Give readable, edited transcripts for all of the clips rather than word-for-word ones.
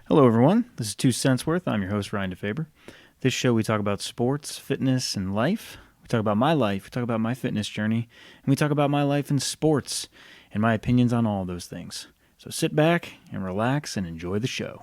Hello, everyone. This is Two Cents Worth. I'm your host, Ryan DeFaber. This show, we talk about sports, fitness, and life. We talk about my life. We talk about my fitness journey. And we talk about my life in sports and my opinions on all those things. So sit back and relax and enjoy the show.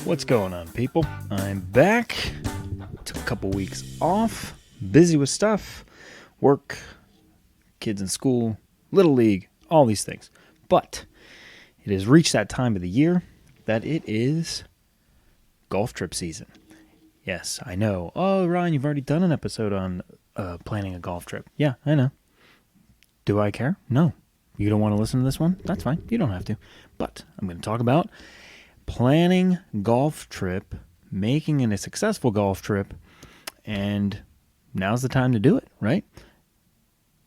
What's going on, people? I'm back. Took a couple weeks off. Busy with stuff. Work, kids in school, Little League, all these things. But it has reached that time of the year that it is golf trip season. Yes, I know. Oh, Ryan, you've already done an episode on planning a golf trip. Yeah, I know. Do I care? No. You don't want to listen to this one? That's fine. You don't have to. But I'm going to talk about planning golf trip, making it a successful golf trip, and now's the time to do it, right?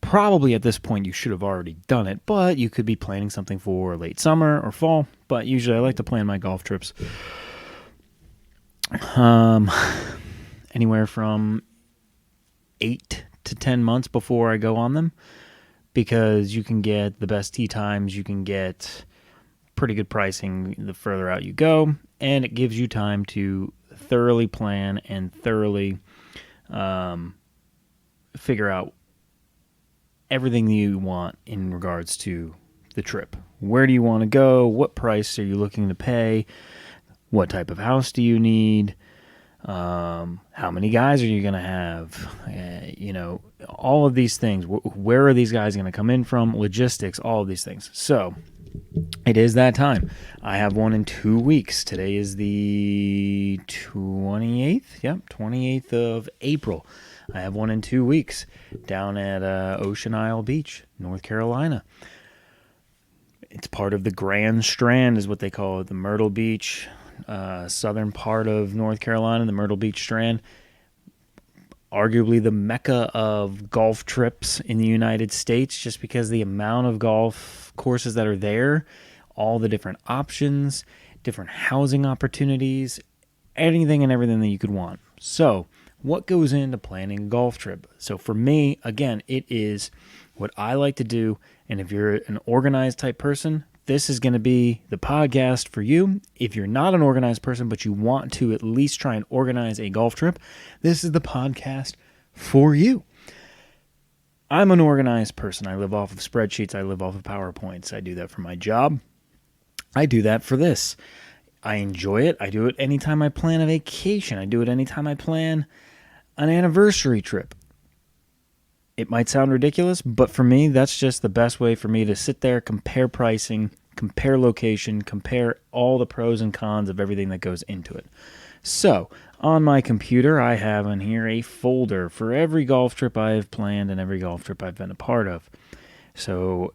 Probably at this point you should have already done it, but you could be planning something for late summer or fall. But usually I like to plan my golf trips anywhere from 8 to 10 months before I go on them, because you can get the best tee times, you can get pretty good pricing the further out you go, and it gives you time to thoroughly plan and thoroughly figure out everything you want in regards to the trip. Where do you want to go? What price are you looking to pay? What type of house do you need? How many guys are you going to have? All of these things. Where are these guys going to come in from? Logistics, all of these things. So it is that time. I have one in 2 weeks. Today is the 28th. Yep, 28th of April. I have one in 2 weeks down at Ocean Isle Beach, North Carolina. It's part of the Grand Strand is what they call it, the Myrtle Beach, southern part of North Carolina, the Myrtle Beach Strand. Arguably the mecca of golf trips in the United States, just because the amount of golf courses that are there, all the different options, different housing opportunities, anything and everything that you could want. So what goes into planning a golf trip? So for me, again, it is what I like to do. And if you're an organized type person, this is going to be the podcast for you. If you're not an organized person, but you want to at least try and organize a golf trip, this is the podcast for you. I'm an organized person. I live off of spreadsheets. I live off of PowerPoints. I do that for my job. I do that for this. I enjoy it. I do it anytime I plan a vacation. I do it anytime I plan an anniversary trip. It might sound ridiculous, but for me, that's just the best way for me to sit there, compare pricing, compare location, compare all the pros and cons of everything that goes into it. So, on my computer, I have in here a folder for every golf trip I have planned and every golf trip I've been a part of. So,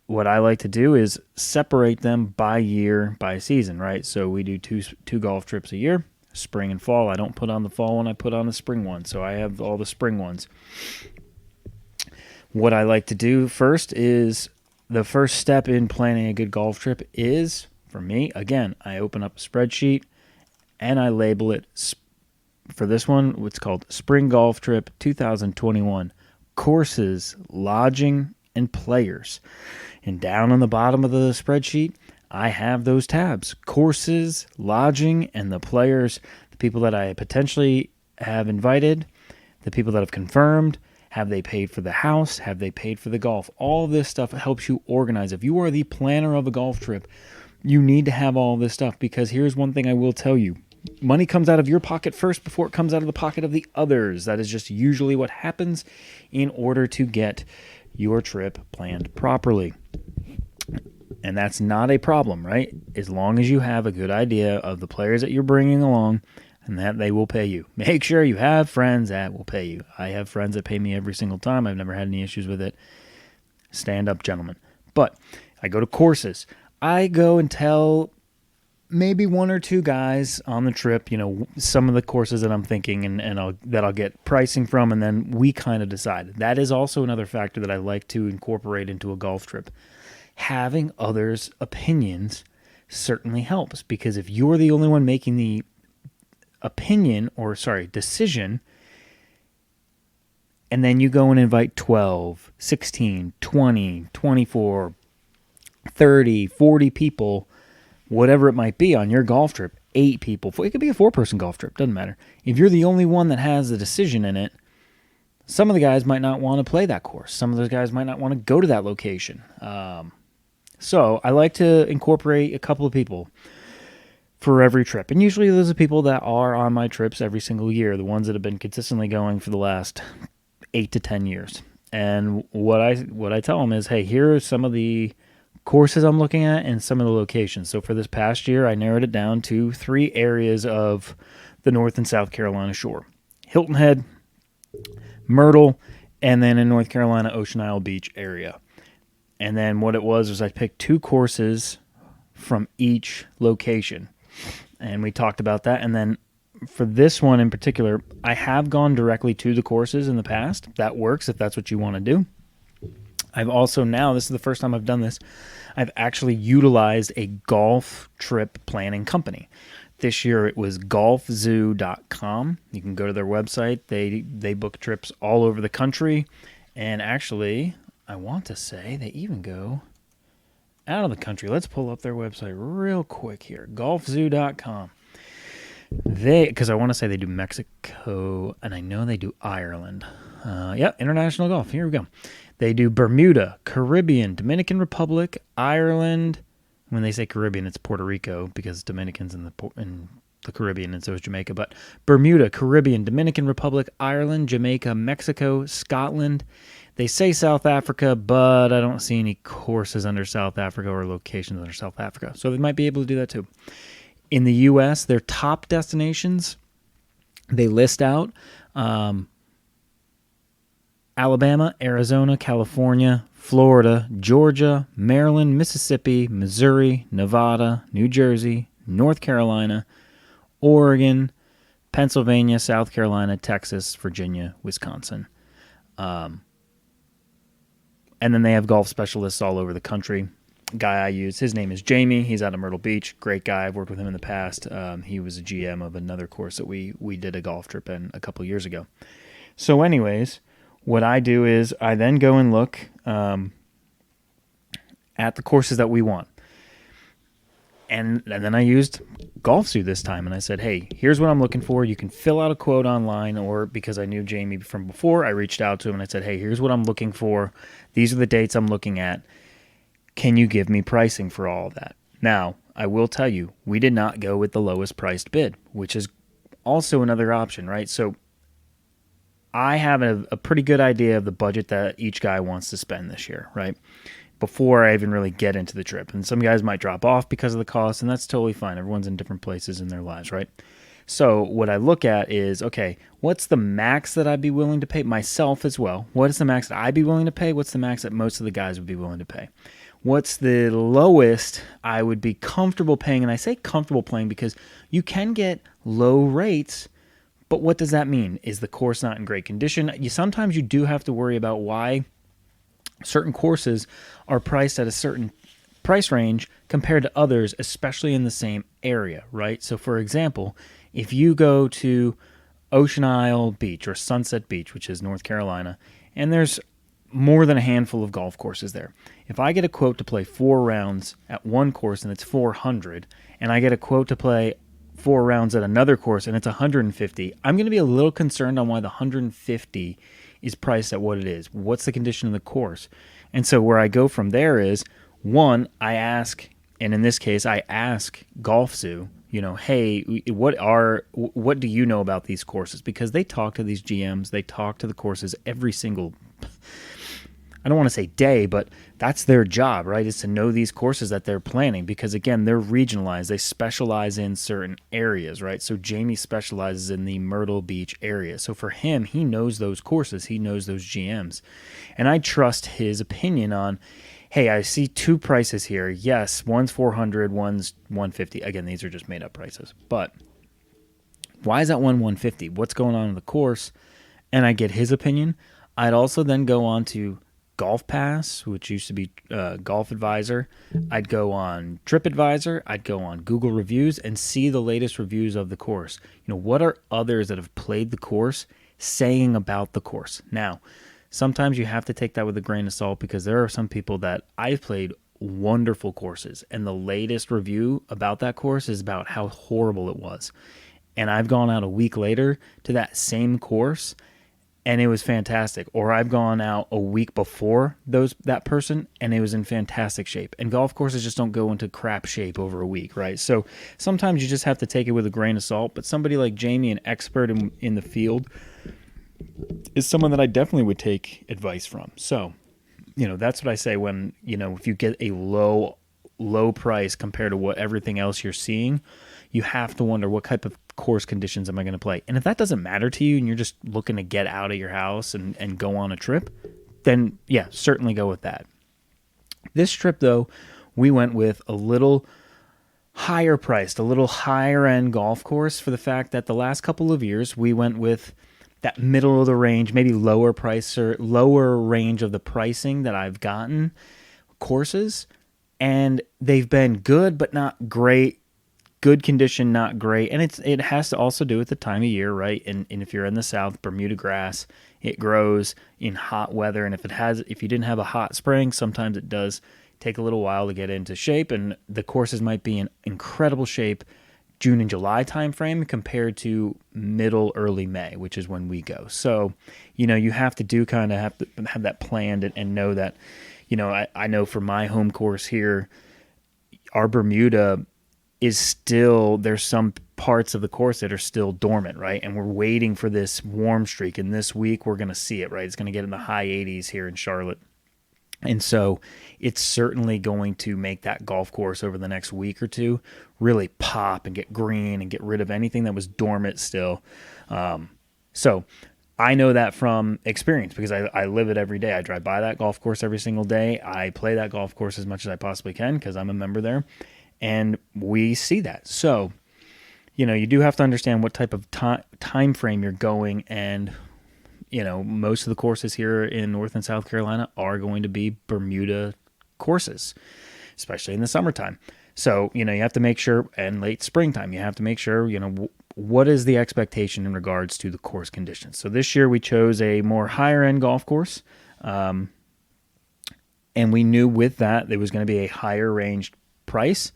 what I like to do is separate them by year, by season, right? So, we do two golf trips a year, spring and fall. I don't put on the fall one, I put on the spring one. So, I have all the spring ones. What I like to do first is, the first step in planning a good golf trip is, for me, again, I open up a spreadsheet and I label it. For this one, it's called Spring Golf Trip 2021, Courses, Lodging, and Players. And down on the bottom of the spreadsheet, I have those tabs: Courses, Lodging, and the Players, the people that I potentially have invited, the people that have confirmed. Have they paid for the house? Have they paid for the golf? All this stuff helps you organize. If you are the planner of a golf trip, you need to have all this stuff, because here's one thing I will tell you. Money comes out of your pocket first before it comes out of the pocket of the others. That is just usually what happens in order to get your trip planned properly. And that's not a problem, right? As long as you have a good idea of the players that you're bringing along, and that they will pay you. Make sure you have friends that will pay you. I have friends that pay me every single time. I've never had any issues with it. Stand up, gentlemen. But I go to courses. I go and tell maybe one or two guys on the trip, some of the courses that I'm thinking and I'll get pricing from, and then we kind of decide. That is also another factor that I like to incorporate into a golf trip. Having others' opinions certainly helps, because if you're the only one making the decision, and then you go and invite 12, 16, 20, 24, 30, 40 people, whatever it might be on your golf trip, 8 people, it could be a 4-person golf trip, doesn't matter. If you're the only one that has the decision in it, some of the guys might not want to play that course. Some of those guys might not want to go to that location. So I like to incorporate a couple of people for every trip. And usually those are people that are on my trips every single year, the ones that have been consistently going for the last 8 to 10 years. And what I tell them is, hey, here are some of the courses I'm looking at and some of the locations. So for this past year, I narrowed it down to 3 areas of the North and South Carolina shore: Hilton Head, Myrtle, and then in North Carolina, Ocean Isle Beach area. And then what it was I picked 2 courses from each location. And we talked about that. And then for this one in particular, I have gone directly to the courses in the past. That works if that's what you want to do. I've also now, this is the first time I've done this, I've actually utilized a golf trip planning company. This year it was golfzoo.com. You can go to their website. They book trips all over the country. And actually, I want to say they even go out of the country. Let's pull up their website real quick here. golfzoo.com. Because I want to say they do Mexico, and I know they do Ireland. International golf. Here we go. They do Bermuda, Caribbean, Dominican Republic, Ireland. When they say Caribbean, it's Puerto Rico, because Dominicans in the Caribbean, and so is Jamaica. But Bermuda, Caribbean, Dominican Republic, Ireland, Jamaica, Mexico, Scotland. They say South Africa, but I don't see any courses under South Africa or locations under South Africa. So they might be able to do that too. In the U.S., their top destinations, they list out Alabama, Arizona, California, Florida, Georgia, Maryland, Mississippi, Missouri, Nevada, New Jersey, North Carolina, Oregon, Pennsylvania, South Carolina, Texas, Virginia, Wisconsin. And then they have golf specialists all over the country. Guy I use, his name is Jamie. He's out of Myrtle Beach. Great guy. I've worked with him in the past. He was a GM of another course that we did a golf trip in a couple years ago. So anyways, what I do is I then go and look at the courses that we want. And then I used GolfZoo this time, and I said, hey, here's what I'm looking for. You can fill out a quote online, or because I knew Jamie from before, I reached out to him and I said, hey, here's what I'm looking for. These are the dates I'm looking at. Can you give me pricing for all of that? Now, I will tell you, we did not go with the lowest priced bid, which is also another option, right? So I have a pretty good idea of the budget that each guy wants to spend this year, right? Before I even really get into the trip. And some guys might drop off because of the cost, and that's totally fine. Everyone's in different places in their lives, right? So what I look at is, okay, what's the max that I'd be willing to pay myself as well? What is the max that I'd be willing to pay? What's the max that most of the guys would be willing to pay? What's the lowest I would be comfortable paying? And I say comfortable paying because you can get low rates, but what does that mean? Is the course not in great condition? Sometimes you do have to worry about why certain courses are priced at a certain price range compared to others, especially in the same area, right? So for example, if you go to Ocean Isle Beach or Sunset Beach, which is North Carolina, and there's more than a handful of golf courses there. If I get a quote to play 4 rounds at one course and it's $400, and I get a quote to play 4 rounds at another course and it's $150, I'm going to be a little concerned on why the $150 is priced at what it is. What's the condition of the course? And so where I go from there is, one, I ask, and in this case, I ask GolfZoo, hey, what do you know about these courses? Because they talk to these GMs, they talk to the courses every single, I don't want to say day, but that's their job, right? Is to know these courses that they're planning, because again, they're regionalized. They specialize in certain areas, right? So Jamie specializes in the Myrtle Beach area. So for him, he knows those courses. He knows those GMs. And I trust his opinion on, hey, I see two prices here. Yes, one's 400, one's 150. Again, these are just made up prices. But why is that one 150? What's going on in the course? And I get his opinion. I'd also then go on to Golf Pass, which used to be Golf Advisor. I'd go on TripAdvisor. I'd go on Google Reviews and see the latest reviews of the course. What are others that have played the course saying about the course? Now, sometimes you have to take that with a grain of salt because there are some people that I've played wonderful courses, and the latest review about that course is about how horrible it was. And I've gone out a week later to that same course and it was fantastic. Or I've gone out a week before that person and it was in fantastic shape. And golf courses just don't go into crap shape over a week, right? So sometimes you just have to take it with a grain of salt. But somebody like Jamie, an expert in the field, is someone that I definitely would take advice from. So, that's what I say when, if you get a low price compared to what everything else you're seeing, you have to wonder what type of course conditions am I going to play. And if that doesn't matter to you and you're just looking to get out of your house and go on a trip, then yeah, certainly go with that. This trip though, we went with a little higher priced, a little higher end golf course for the fact that the last couple of years we went with that middle of the range, maybe lower price or lower range of the pricing that I've gotten courses. And they've been good, but not great. Good condition, not great. And it has to also do with the time of year, right? And if you're in the South, Bermuda grass, it grows in hot weather. And if you didn't have a hot spring, sometimes it does take a little while to get into shape. And the courses might be in incredible shape June and July timeframe compared to early May, which is when we go. So, you have to have that planned and know that, I know for my home course here, our Bermuda is still, there's some parts of the course that are still dormant, right? And we're waiting for this warm streak. And this week we're going to see it, right? It's going to get in the high 80s here in Charlotte. And so it's certainly going to make that golf course over the next week or two really pop and get green and get rid of anything that was dormant still. So I know that from experience because I live it every day. I drive by that golf course every single day. I play that golf course as much as I possibly can because I'm a member there. And we see that. So, you do have to understand what type of time frame you're going. And, most of the courses here in North and South Carolina are going to be Bermuda courses, especially in the summertime. So, you have to make sure, and late springtime, you have to make sure, what is the expectation in regards to the course conditions. So this year we chose a more higher end golf course. And we knew with that there was going to be a higher range price.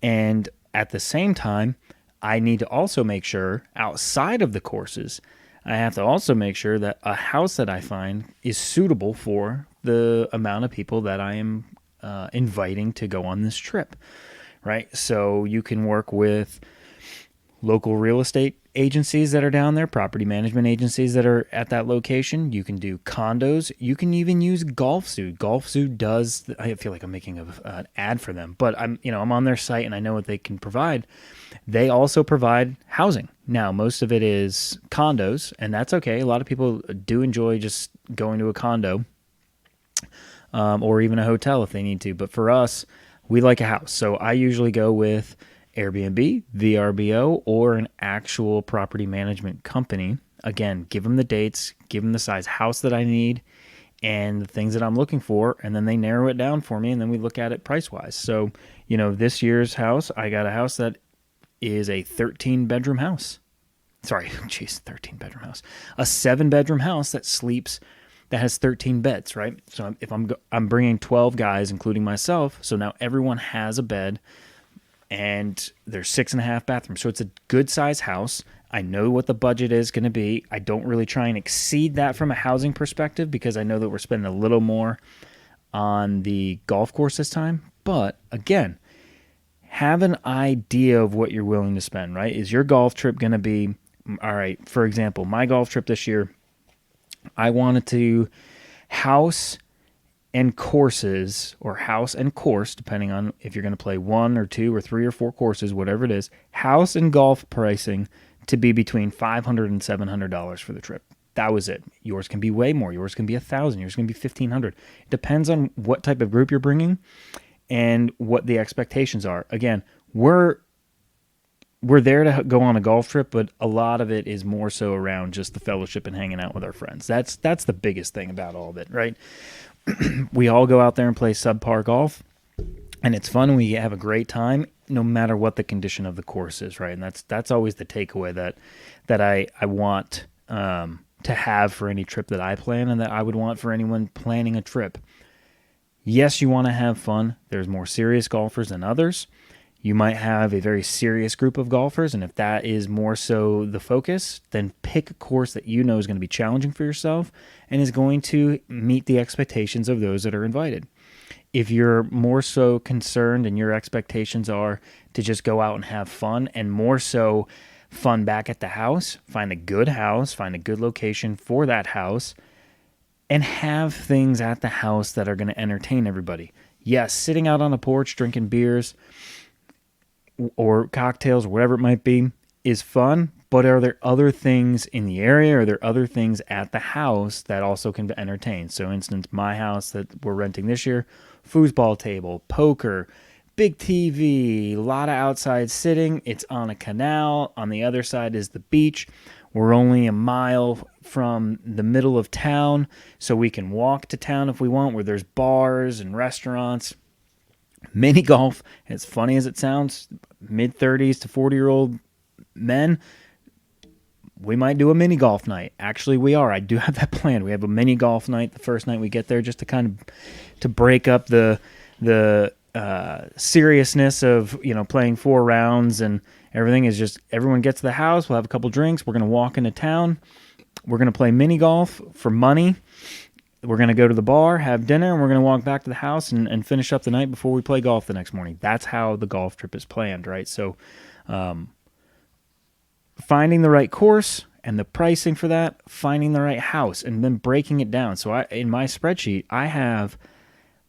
And at the same time, I need to also make sure outside of the courses, I have to also make sure that a house that I find is suitable for the amount of people that I am inviting to go on this trip, right? So you can work with local real estate agencies that are down there, property management agencies that are at that location. You can do condos. You can even use GolfZoo. GolfZoo does, I feel like I'm making an ad for them, but I'm on their site and I know what they can provide. They also provide housing. Now, most of it is condos, and that's okay. A lot of people do enjoy just going to a condo or even a hotel if they need to. But for us, we like a house. So I usually go with Airbnb, VRBO, or an actual property management company. Again, give them the dates, give them the size house that I need, and the things that I'm looking for, and then they narrow it down for me, and then we look at it price-wise. So, this year's house, I got a house that is a 13-bedroom house. 13-bedroom house. A 7-bedroom house that has 13 beds, right? So if I'm bringing 12 guys, including myself, so now everyone has a bed, and there's 6.5 bathrooms. So it's a good size house. I know what the budget is going to be. I don't really try and exceed that from a housing perspective because I know that we're spending a little more on the golf course this time. But again, have an idea of what you're willing to spend, right? Is your golf trip going to be, all right, for example, my golf trip this year, I wanted to house and courses, or house and course, depending on if you're going to play 1 or 2 or 3 or 4 courses, whatever it is, house and golf pricing to be between $500 and $700 for the trip. That was it. Yours can be way more. Yours can be 1,000. Yours can be 1,500. It depends on what type of group you're bringing and what the expectations are. Again, we're there to go on a golf trip, but a lot of it is more so around just the fellowship and hanging out with our friends. That's the biggest thing about all of it, right? We all go out there and play subpar golf, and it's fun. We have a great time, no matter what the condition of the course is, right? And that's always the takeaway that I want to have for any trip that I plan, and that I would want for anyone planning a trip. Yes, you want to have fun. There's more serious golfers than others. You might have a very serious group of golfers, and if that is more so the focus, then pick a course that you know is going to be challenging for yourself and is going to meet the expectations of those that are invited. If you're more so concerned and your expectations are to just go out and have fun, and more so fun back at the house, find a good location for that house, and have things at the house that are going to entertain everybody. Yes, sitting out on a porch drinking beers or cocktails or whatever it might be is fun, but are there other things in the area? Are there other things at the house that also can entertain? So, instance, my house that we're renting this year, foosball table, poker, big TV, a lot of outside sitting. It's on a canal. On the other side is the beach. We're only a mile from the middle of town, so we can walk to town if we want, where there's bars and restaurants. Mini golf, as funny as it sounds, mid-30s to 40-year-old men, we might do a mini golf night. Actually, we are. I do have that planned. We have a mini golf night the first night we get there, just to kind of to break up the seriousness of playing 4 rounds and everything. Is just everyone gets to the house. We'll have a couple drinks. We're going to walk into town. We're going to play mini golf for money. We're going to go to the bar, have dinner, and we're going to walk back to the house and finish up the night before we play golf the next morning. That's how the golf trip is planned, right? So finding the right course and the pricing for that, finding the right house, and then breaking it down. So in my spreadsheet, I have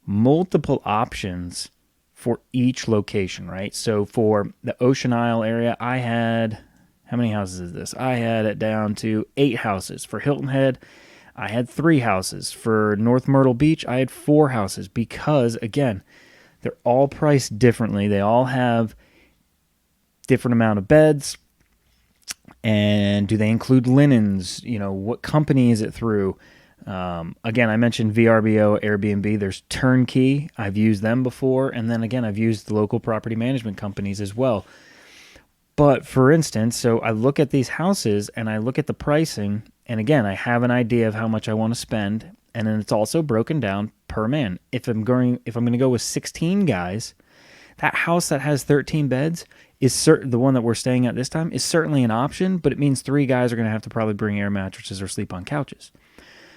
multiple options for each location, right? So for the Ocean Isle area, I had, how many houses is this? I had it down to 8 houses. For Hilton Head, I had 3 houses. For North Myrtle Beach, I had 4 houses because, again, they're all priced differently. They all have different amount of beds. And do they include linens? What company is it through? Again, I mentioned VRBO, Airbnb. There's Turnkey. I've used them before. And then again, I've used the local property management companies as well. But for instance, so I look at these houses and I look at the pricing. And again, I have an idea of how much I want to spend. And then it's also broken down per man. If I'm going to go with 16 guys, that house that has 13 beds is the one that we're staying at this time is certainly an option, but it means 3 guys are going to have to probably bring air mattresses or sleep on couches.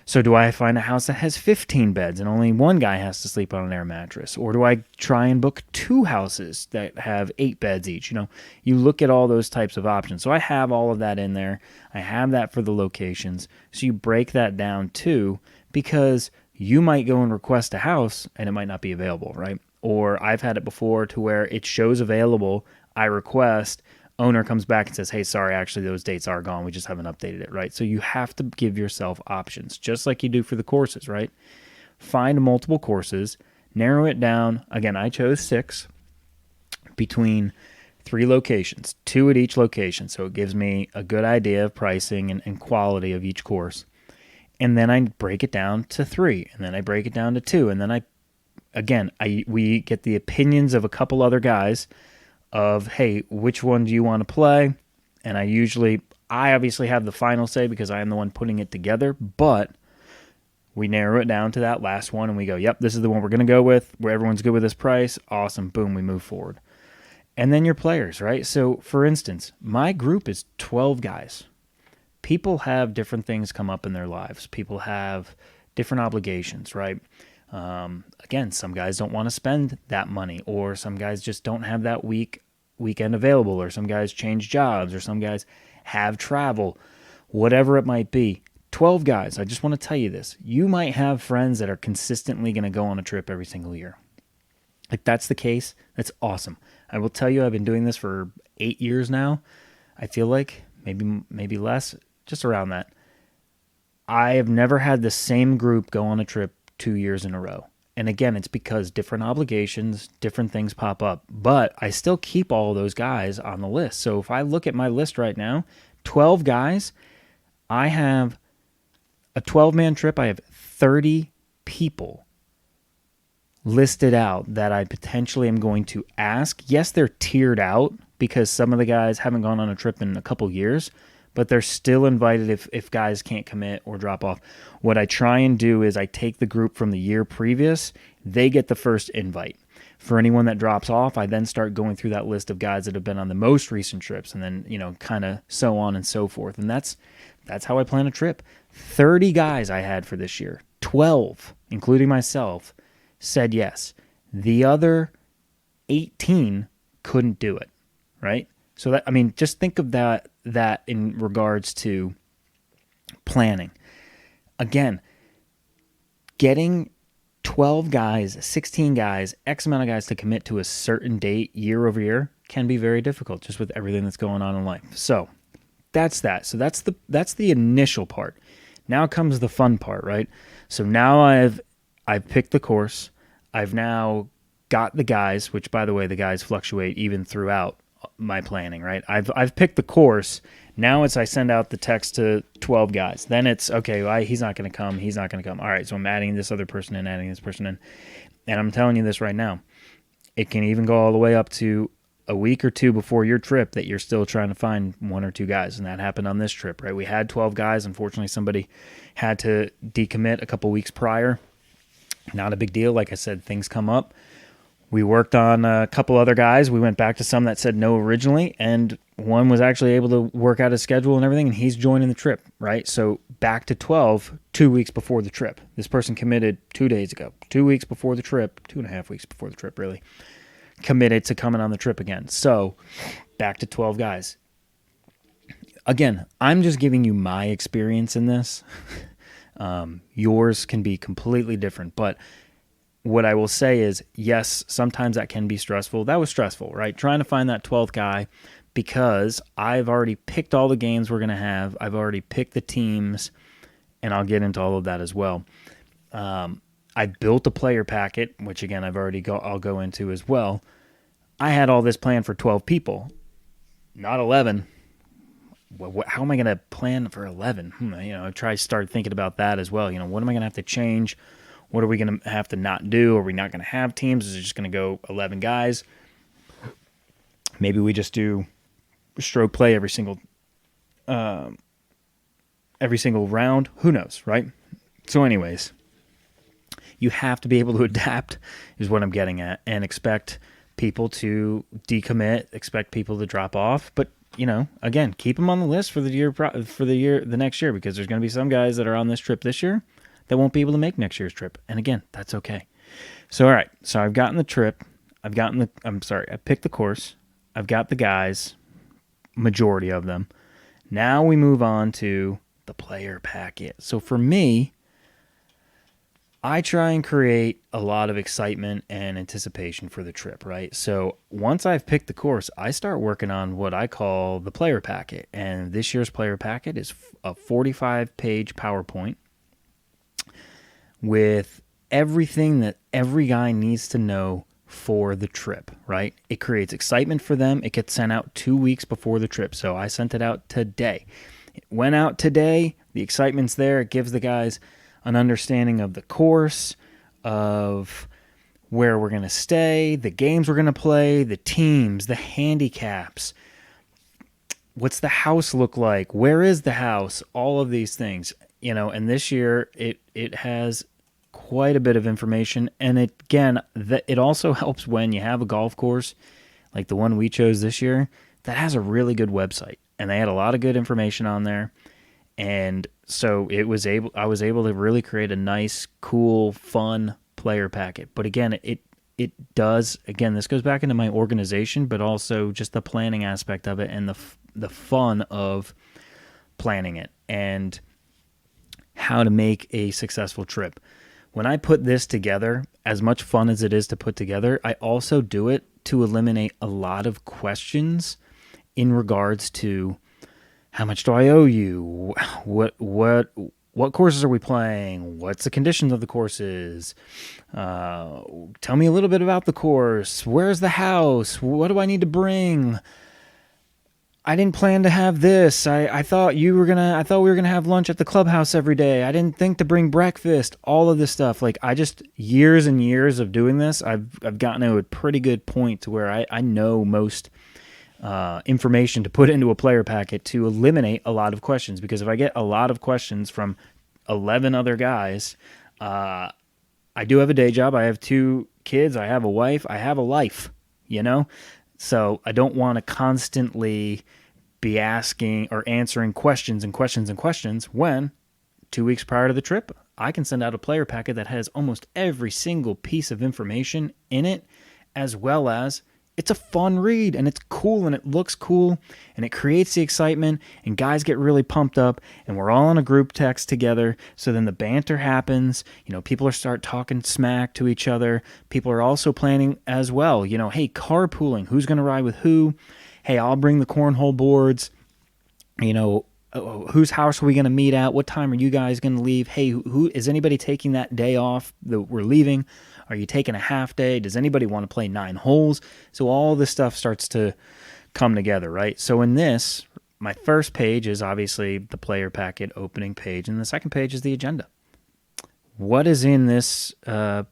So do I find a house that has 15 beds and only 1 guy has to sleep on an air mattress? Or do I try and book 2 houses that have 8 beds each? You look at all those types of options. So I have all of that in there. I have that for the locations. So you break that down too, because you might go and request a house and it might not be available, right? Or I've had it before to where it shows available, I request, owner comes back and says, hey, sorry, actually those dates are gone. We just haven't updated it, right? So you have to give yourself options, just like you do for the courses, right? Find multiple courses, narrow it down. Again, I chose 6 between 3 locations, 2 at each location. So it gives me a good idea of pricing and quality of each course. And then I break it down to 3, and then I break it down to 2, and then we get the opinions of a couple other guys of, hey, which one do you want to play? And I obviously have the final say because I am the one putting it together, but we narrow it down to that last one and we go, yep, this is the one we're going to go with, where everyone's good with this price. Awesome. Boom, we move forward. And then your players, right? So for instance, my group is 12 guys. People have different things come up in their lives. People have different obligations, right? Again, some guys don't want to spend that money, or some guys just don't have that weekend available, or some guys change jobs, or some guys have travel, whatever it might be. 12 guys, I just want to tell you this. You might have friends that are consistently going to go on a trip every single year. If that's the case, that's awesome. I will tell you, I've been doing this for 8 years now. I feel like maybe less, just around that. I have never had the same group go on a trip 2 years in a row. And again, it's because different obligations, different things pop up. But I still keep all those guys on the list. So if I look at my list right now, 12 guys, I have a 12-man trip. I have 30 people listed out that I potentially am going to ask. Yes, they're tiered out because some of the guys haven't gone on a trip in a couple years, but they're still invited if guys can't commit or drop off. What I try and do is I take the group from the year previous. They get the first invite. For anyone that drops off, I then start going through that list of guys that have been on the most recent trips, and then, kind of so on and so forth. And that's how I plan a trip. 30 guys I had for this year. 12, including myself, said yes. The other 18 couldn't do it, right? So just think of that in regards to planning. Again, getting 12 guys, 16 guys, X amount of guys to commit to a certain date year over year can be very difficult just with everything that's going on in life. So that's that. So that's the initial part. Now comes the fun part, right? So now I've picked the course. I've now got the guys, which by the way, the guys fluctuate even throughout my planning, right? I've picked the course. Now I send out the text to 12 guys. Then it's, okay, he's not going to come. He's not going to come. All right, so I'm adding this other person in, adding this person in. And I'm telling you this right now. It can even go all the way up to a week or two before your trip that you're still trying to find one or two guys. And that happened on this trip, right? We had 12 guys. Unfortunately, somebody had to decommit a couple weeks prior. Not a big deal. Like I said, things come up. We worked on a couple other guys. We went back to some that said no originally, and one was actually able to work out his schedule and everything, and he's joining the trip, right? So back to 12, 2 weeks before the trip. This person committed 2 days ago. 2 weeks before the trip, 2.5 weeks before the trip, really, committed to coming on the trip again. So back to 12 guys. Again, I'm just giving you my experience in this. Yours can be completely different, but what I will say is, yes, sometimes that can be stressful. That was stressful, right? Trying to find that 12th guy because I've already picked all the games we're going to have. I've already picked the teams, and I'll get into all of that as well. I built a player packet, which again, I'll go into as well. I had all this planned for 12 people, not 11. How am I going to plan for 11? I start thinking about that as well. What am I going to have to change? What are we going to have to not do? Are we not going to have teams? Is it just going to go 11 guys? Maybe we just do stroke play every single round. Who knows, right? So anyways, you have to be able to adapt is what I'm getting at, and expect people to decommit, expect people to drop off. But, again, keep them on the list for the next year, because there's going to be some guys that are on this trip this year that won't be able to make next year's trip. And again, that's okay. So, all right. So I've gotten the trip. I picked the course. I've got the guys, majority of them. Now we move on to the player packet. So for me, I try and create a lot of excitement and anticipation for the trip, right? So once I've picked the course, I start working on what I call the player packet. And this year's player packet is a 45-page PowerPoint with everything that every guy needs to know for the trip, right? It creates excitement for them. It gets sent out 2 weeks before the trip. So I sent it out today. It went out today. The excitement's there. It gives the guys an understanding of the course, of where we're going to stay, the games we're going to play, the teams, the handicaps. What's the house look like? Where is the house? All of these things. And this year it has quite a bit of information. And it also helps when you have a golf course like the one we chose this year that has a really good website, and they had a lot of good information on there. And so I was able to really create a nice, cool, fun player packet. But again, it does, this goes back into my organization, but also just the planning aspect of it and the fun of planning it and how to make a successful trip. When I put this together, as much fun as it is to put together, I also do it to eliminate a lot of questions in regards to how much do I owe you? What what courses are we playing? What's the conditions of the courses? Tell me a little bit about the course. Where's the house? What do I need to bring? I didn't plan to have this. I thought we were gonna have lunch at the clubhouse every day. I didn't think to bring breakfast. All of this stuff. Like, I just, years and years of doing this, I've gotten to a pretty good point to where I know most information to put into a player packet to eliminate a lot of questions. Because if I get a lot of questions from 11 other guys, I do have a day job. I have 2 kids. I have a wife. I have a life, you know? So I don't want to constantly be asking or answering questions and questions and questions when 2 weeks prior to the trip, I can send out a player packet that has almost every single piece of information in it, as well as it's a fun read and it's cool and it looks cool and it creates the excitement and guys get really pumped up and we're all on a group text together. So then the banter happens, people start talking smack to each other. People are also planning as well, hey, carpooling, who's going to ride with who? Hey, I'll bring the cornhole boards, whose house are we going to meet at? What time are you guys going to leave? Hey, who is anybody taking that day off that we're leaving? Are you taking a half day? Does anybody want to play 9 holes? So all this stuff starts to come together, right? So in this, my first page is obviously the player packet opening page, and the second page is the agenda. What is in this PowerPoint?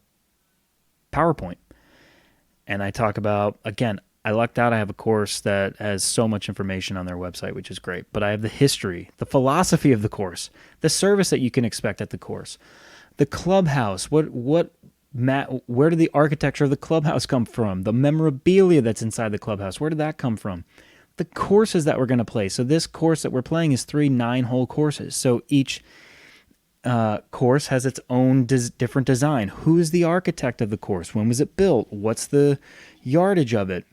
And I talk about, again, I lucked out. I have a course that has so much information on their website, which is great. But I have the history, the philosophy of the course, the service that you can expect at the course, the clubhouse, where did the architecture of the clubhouse come from? The memorabilia that's inside the clubhouse, where did that come from? The courses that we're going to play. So this course that we're playing is 3 9-hole courses. So each course has its own different design. Who is the architect of the course? When was it built? What's the yardage of it?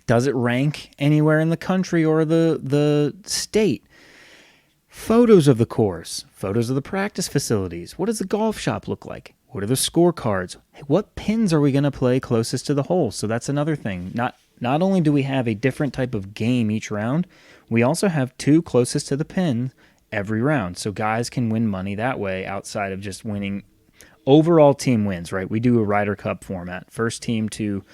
Does it rank anywhere in the country or the state? Photos of the course, photos of the practice facilities. What does the golf shop look like? What are the scorecards? What pins are we going to play closest to the hole? So that's another thing. Not only do we have a different type of game each round, we also have 2 closest to the pin every round. So guys can win money that way outside of just winning. Overall team wins, right? We do a Ryder Cup format. First team to,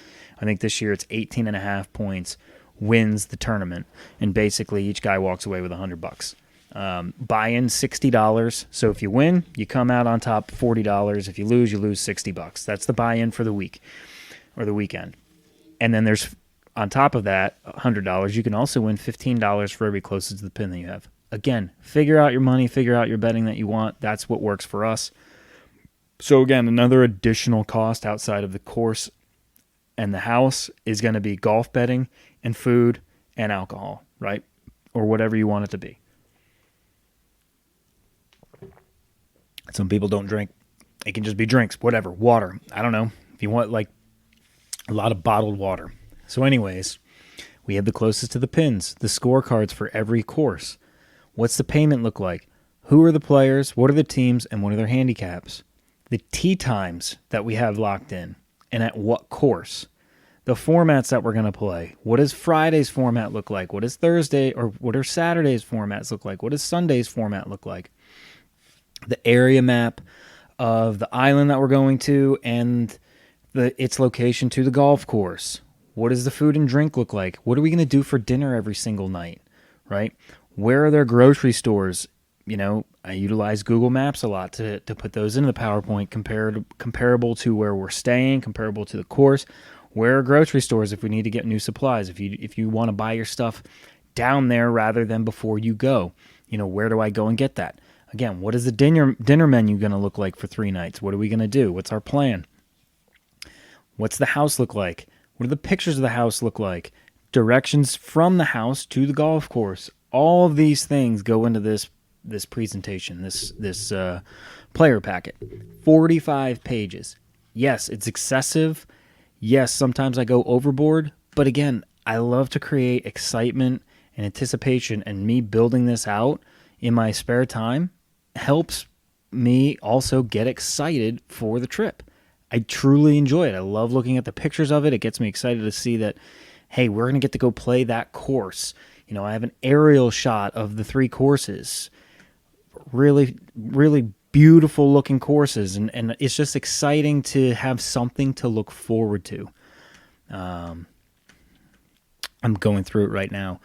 I think this year it's 18.5 points, wins the tournament. And basically each guy walks away with $100. Buy-in $60. So if you win, you come out on top $40. If you lose $60. That's the buy-in for the week or the weekend. And then there's, on top of that, $100. You can also win $15 for every closest to the pin that you have. Again, figure out your money, figure out your betting that you want. That's what works for us. So again, another additional cost outside of the course and the house is going to be golf betting and food and alcohol, right? Or whatever you want it to be. Some people don't drink. It can just be drinks, whatever, water. I don't know. If you want like a lot of bottled water. So anyways, we have the closest to the pins, the scorecards for every course. What's the payment look like? Who are the players? What are the teams? And what are their handicaps? The tee times that we have locked in and at what course. The formats that we're going to play. What does Friday's format look like? What does Thursday or what are Saturday's formats look like? What does Sunday's format look like? The area map of the island that we're going to and its location to the golf course. What does the food and drink look like? What are we going to do for dinner every single night, right? Where are there grocery stores? I utilize Google Maps a lot to put those into the PowerPoint, comparable to where we're staying, comparable to the course. Where are grocery stores if we need to get new supplies? If you want to buy your stuff down there rather than before you go, where do I go and get that? Again, what is the dinner menu going to look like for 3 nights? What are we going to do? What's our plan? What's the house look like? What do the pictures of the house look like? Directions from the house to the golf course. All of these things go into this presentation, this player packet. 45 pages. Yes, it's excessive. Yes, sometimes I go overboard. But again, I love to create excitement and anticipation, and me building this out in my spare time helps me also get excited for the trip. I truly enjoy it. I love looking at the pictures of it. It gets me excited to see that, hey, we're going to get to go play that course. I have an aerial shot of the 3 courses really, really beautiful looking courses, and it's just exciting to have something to look forward to. I'm going through it right now.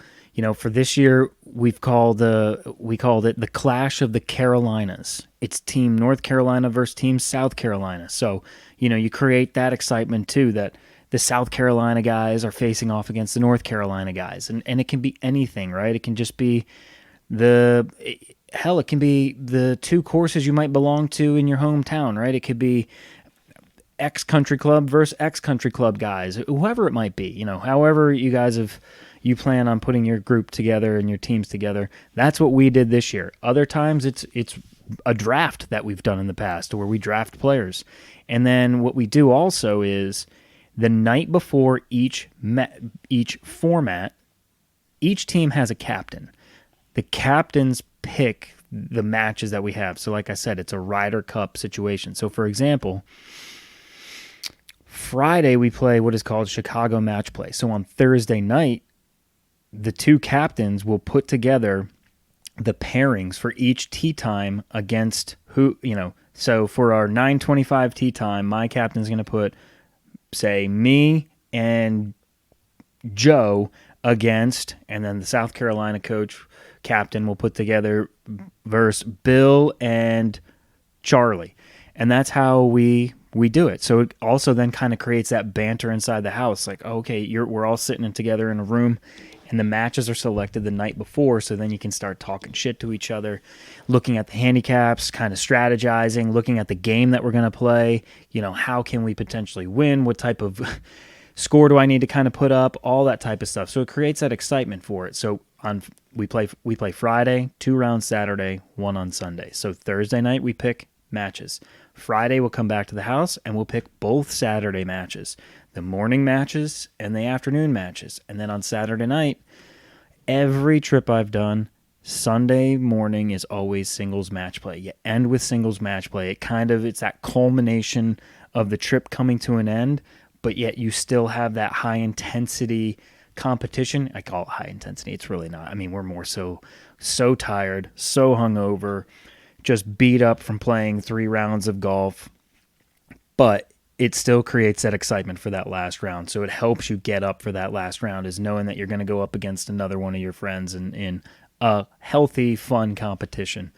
For this year, we called it the Clash of the Carolinas. It's Team North Carolina versus Team South Carolina. So, you create that excitement too, that the South Carolina guys are facing off against the North Carolina guys. And it can be anything, right? It can just be it can be the two courses you might belong to in your hometown, right? It could be X country club versus X country club guys, whoever it might be, however you plan on putting your group together and your teams together. That's what we did this year. Other times it's a draft that we've done in the past where we draft players. And then what we do also is the night before each format, each team has a captain. The captains pick the matches that we have. So like I said, it's a Ryder Cup situation. So for example, Friday we play what is called Chicago Match Play. So on Thursday night, the two captains will put together the pairings for each tee time against who, so for our 9:25 tee time, my captain's going to put, say, me and Joe against, and then the South Carolina captain will put together versus Bill and Charlie. And that's how we do it. So it also then kind of creates that banter inside the house. Like, okay, we're all sitting together in a room, and the matches are selected the night before, so then you can start talking shit to each other, looking at the handicaps, kind of strategizing, looking at the game that we're going to play. How can we potentially win? What type of score do I need to kind of put up? All that type of stuff. So it creates that excitement for it. So we play Friday, 2 rounds Saturday, 1 on Sunday. So Thursday night we pick matches. Friday we'll come back to the house and we'll pick both Saturday matches, the morning matches and the afternoon matches. And then on Saturday night, every trip I've done, Sunday morning is always singles match play. You end with singles match play. It's that culmination of the trip coming to an end, but yet you still have that high intensity competition. I call it high intensity. It's really not. I mean, we're more so tired, so hungover, just beat up from playing 3 rounds of golf, but it still creates that excitement for that last round. So it helps you get up for that last round, is knowing that you're going to go up against another one of your friends in a healthy, fun competition.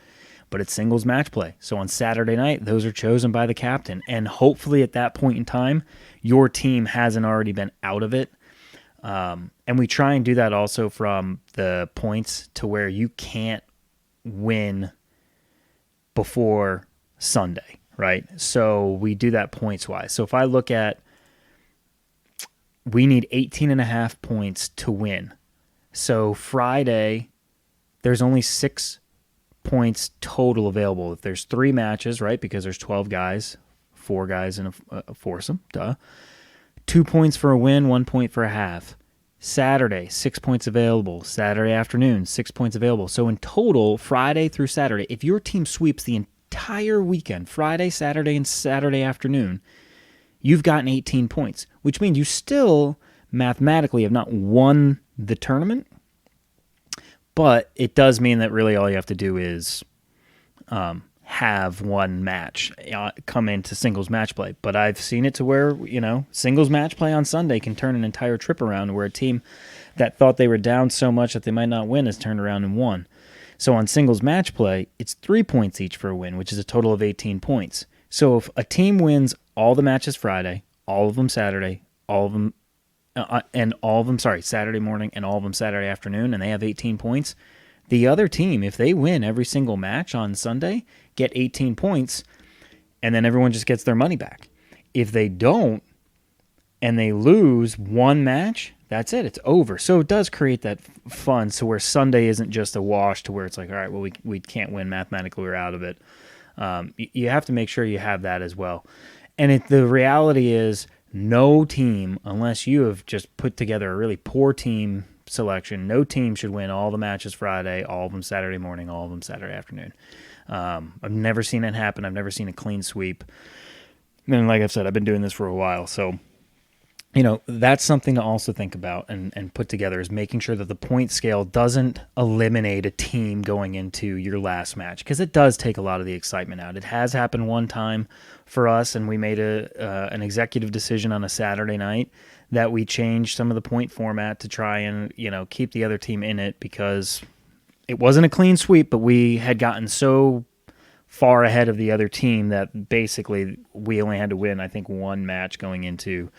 But it's singles match play. So on Saturday night, those are chosen by the captain. And hopefully at that point in time, your team hasn't already been out of it. And we try and do that also from the points to where you can't win before Sunday, right? So we do that points-wise. So if I look at, we need 18.5 points to win. So Friday, there's only 6 points total available. If there's 3 matches, right, because there's 12 guys, 4 guys in a foursome, 2 points for a win, 1 point for a half. Saturday, 6 points available. Saturday afternoon, 6 points available. So in total, Friday through Saturday, if your team sweeps the entire weekend, Friday, Saturday, and Saturday afternoon, you've gotten 18 points, which means you still mathematically have not won the tournament, but it does mean that really all you have to do is have one match come into singles match play. But I've seen it to where, singles match play on Sunday can turn an entire trip around, where a team that thought they were down so much that they might not win has turned around and won. So on singles match play, it's 3 points each for a win, which is a total of 18 points. So if a team wins all the matches Friday, all of them Saturday, all of them Saturday morning and all of them Saturday afternoon, and they have 18 points, the other team, if they win every single match on Sunday, get 18 points, and then everyone just gets their money back. If they don't, and they lose one match, that's it. It's over. So it does create that fun, so where Sunday isn't just a wash to where it's like, all right, well, we can't win mathematically, we're out of it. You have to make sure you have that as well. And the reality is, no team, unless you have just put together a really poor team selection, no team should win all the matches Friday, all of them Saturday morning, all of them Saturday afternoon. I've never seen it happen. I've never seen a clean sweep. And like I've said, I've been doing this for a while, so That's something to also think about and put together, is making sure that the point scale doesn't eliminate a team going into your last match, because it does take a lot of the excitement out. It has happened one time for us, and we made an executive decision on a Saturday night that we changed some of the point format to try and keep the other team in it, because it wasn't a clean sweep, but we had gotten so far ahead of the other team that basically we only had to win, I think, one match going into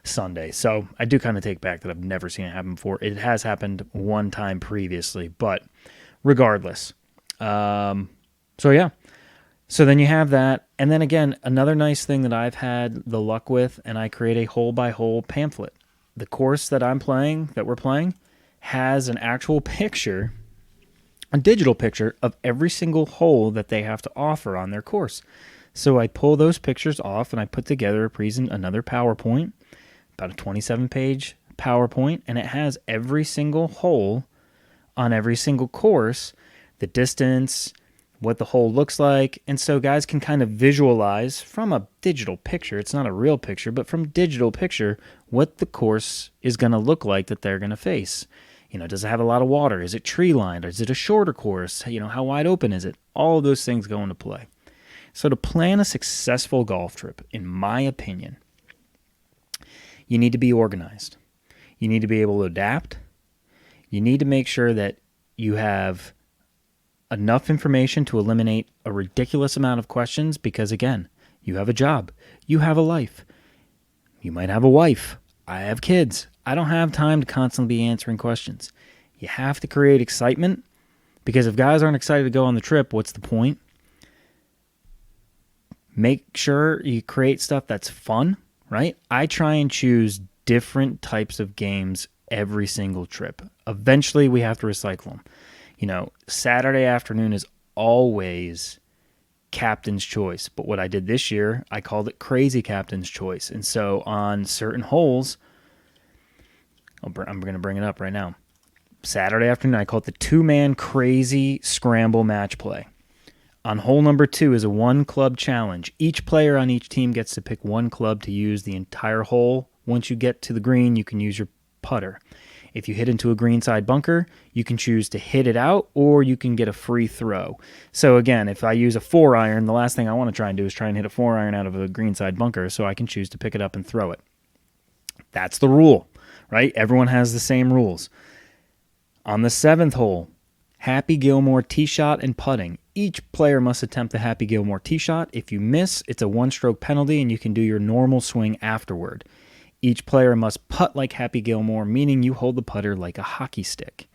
Sunday. So I do kind of take back that I've never seen it happen before. It has happened one time previously, but regardless. So yeah. So then you have that. And then again, another nice thing that I've had the luck with, and I create a hole by hole pamphlet. The course that we're playing, has an actual picture, a digital picture of every single hole that they have to offer on their course. So I pull those pictures off and I put together another PowerPoint, about a 27-page PowerPoint, and it has every single hole on every single course, the distance, what the hole looks like. And so guys can kind of visualize from a digital picture, it's not a real picture, but from digital picture, what the course is going to look like that they're going to face. Does it have a lot of water? Is it tree lined? Or is it a shorter course? How wide open is it? All of those things go into play. So to plan a successful golf trip, in my opinion, you need to be organized. You need to be able to adapt. You need to make sure that you have enough information to eliminate a ridiculous amount of questions, because, again, you have a job. You have a life. You might have a wife. I have kids. I don't have time to constantly be answering questions. You have to create excitement, because if guys aren't excited to go on the trip, what's the point? Make sure you create stuff that's fun. Right? I try and choose different types of games every single trip. Eventually, we have to recycle them. Saturday afternoon is always captain's choice. But what I did this year, I called it crazy captain's choice. And so on certain holes, I'm going to bring it up right now. Saturday afternoon, I call it the two-man crazy scramble match play. On hole number 2 is a one-club challenge. Each player on each team gets to pick one club to use the entire hole. Once you get to the green, you can use your putter. If you hit into a greenside bunker, you can choose to hit it out, or you can get a free throw. So again, if I use a 4-iron, the last thing I want to try and do is try and hit a 4-iron out of a greenside bunker, so I can choose to pick it up and throw it. That's the rule, right? Everyone has the same rules. On the 7th hole, Happy Gilmore tee shot and putting. Each player must attempt the Happy Gilmore tee shot. If you miss, it's a one-stroke penalty, and you can do your normal swing afterward. Each player must putt like Happy Gilmore, meaning you hold the putter like a hockey stick.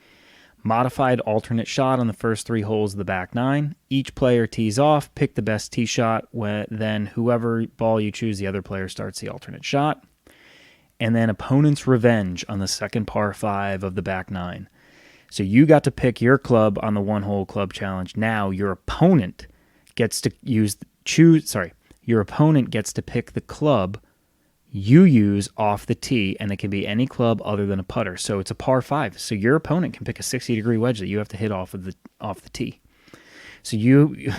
Modified alternate shot on the first 3 holes of the back 9. Each player tees off, pick the best tee shot, then whoever ball you choose, the other player starts the alternate shot. And then opponent's revenge on the second par 5 of the back 9. So you got to pick your club on the one-hole club challenge. Now your opponent gets to your opponent gets to pick the club you use off the tee, and it can be any club other than a putter. So it's a par 5. So your opponent can pick a 60-degree wedge that you have to hit off the tee. So you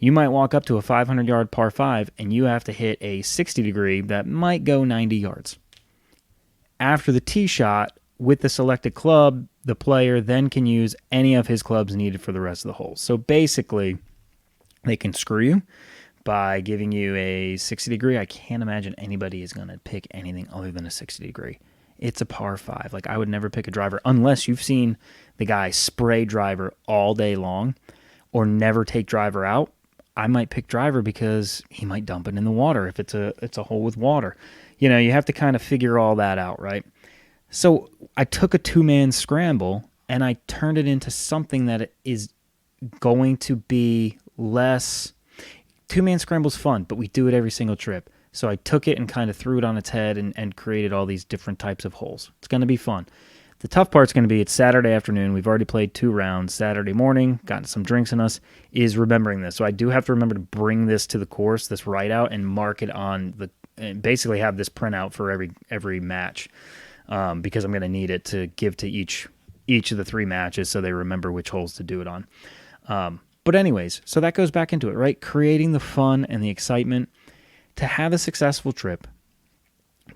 might walk up to a 500-yard par 5, and you have to hit a 60-degree that might go 90 yards. After the tee shot, with the selected club, the player then can use any of his clubs needed for the rest of the hole. So basically, they can screw you by giving you a 60-degree. I can't imagine anybody is going to pick anything other than a 60-degree. It's a par 5. Like, I would never pick a driver unless you've seen the guy spray driver all day long or never take driver out. I might pick driver because he might dump it in the water if it's a hole with water. You have to kind of figure all that out, right? So I took a 2-man scramble and I turned it into something that is going to be less. 2-man scramble's fun, but we do it every single trip. So I took it and kind of threw it on its head and created all these different types of holes. It's going to be fun. The tough part's going to be it's Saturday afternoon. We've already played 2 rounds. Saturday morning, gotten some drinks in us, is remembering this. So I do have to remember to bring this to the course, this write out, and mark it and basically have this printout for every match. Because I'm going to need it to give to each of the 3 matches so they remember which holes to do it on. But anyways, so that goes back into it, right? Creating the fun and the excitement to have a successful trip.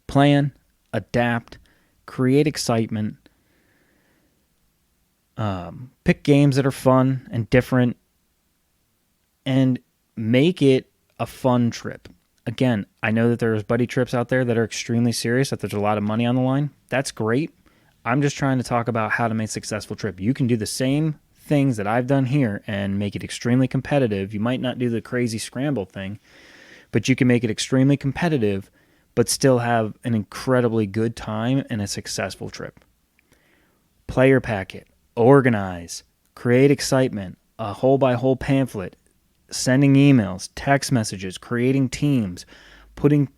Plan, adapt, create excitement, pick games that are fun and different, and make it a fun trip. Again, I know that there's buddy trips out there that are extremely serious, that there's a lot of money on the line. That's great. I'm just trying to talk about how to make a successful trip. You can do the same things that I've done here and make it extremely competitive. You might not do the crazy scramble thing, but you can make it extremely competitive, but still have an incredibly good time and a successful trip. Player packet, organize, create excitement, a hole-by-hole pamphlet, sending emails, text messages, creating teams, putting,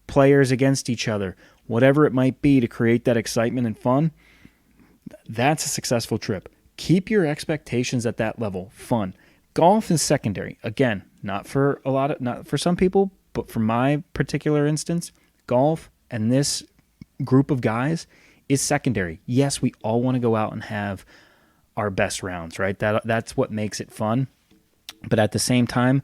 players against each other, whatever it might be to create that excitement and fun. That's a successful trip. Keep your expectations at that level. Fun. Golf is secondary. Again, not for some people, but for my particular instance, golf and this group of guys is secondary. Yes, we all want to go out and have our best rounds, right? That's what makes it fun. But at the same time,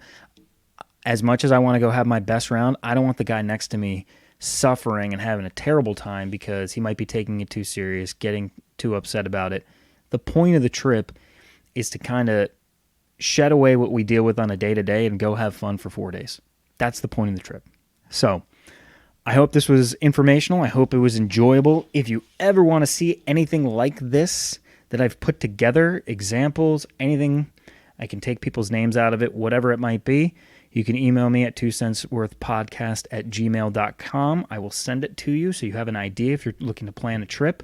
as much as I want to go have my best round, I don't want the guy next to me suffering and having a terrible time because he might be taking it too serious, getting too upset about it. The point of the trip is to kind of shed away what we deal with on a day-to-day and go have fun for 4 days. That's the point of the trip. So I hope this was informational. I hope it was enjoyable. If you ever want to see anything like this that I've put together, examples, anything, I can take people's names out of it, whatever it might be. You can email me at 2centsworthpodcast@gmail.com. I will send it to you so you have an idea if you're looking to plan a trip.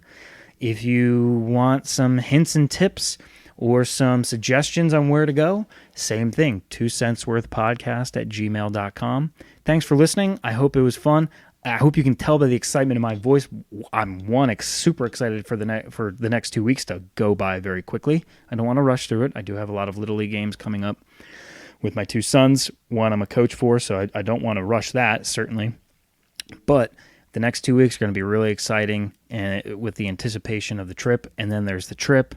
If you want some hints and tips or some suggestions on where to go, same thing, 2centsworthpodcast@gmail.com. Thanks for listening. I hope it was fun. I hope you can tell by the excitement in my voice. I'm super excited for the next 2 weeks to go by very quickly. I don't want to rush through it. I do have a lot of Little League games coming up with my two sons. One I'm a coach for, so I don't want to rush that, certainly. But the next 2 weeks are going to be really exciting and with the anticipation of the trip. And then there's the trip.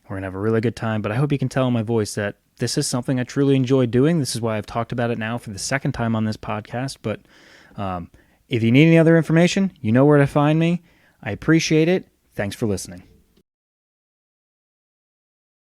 We're going to have a really good time. But I hope you can tell in my voice that this is something I truly enjoy doing. This is why I've talked about it now for the second time on this podcast. But if you need any other information, you know where to find me. I appreciate it. Thanks for listening.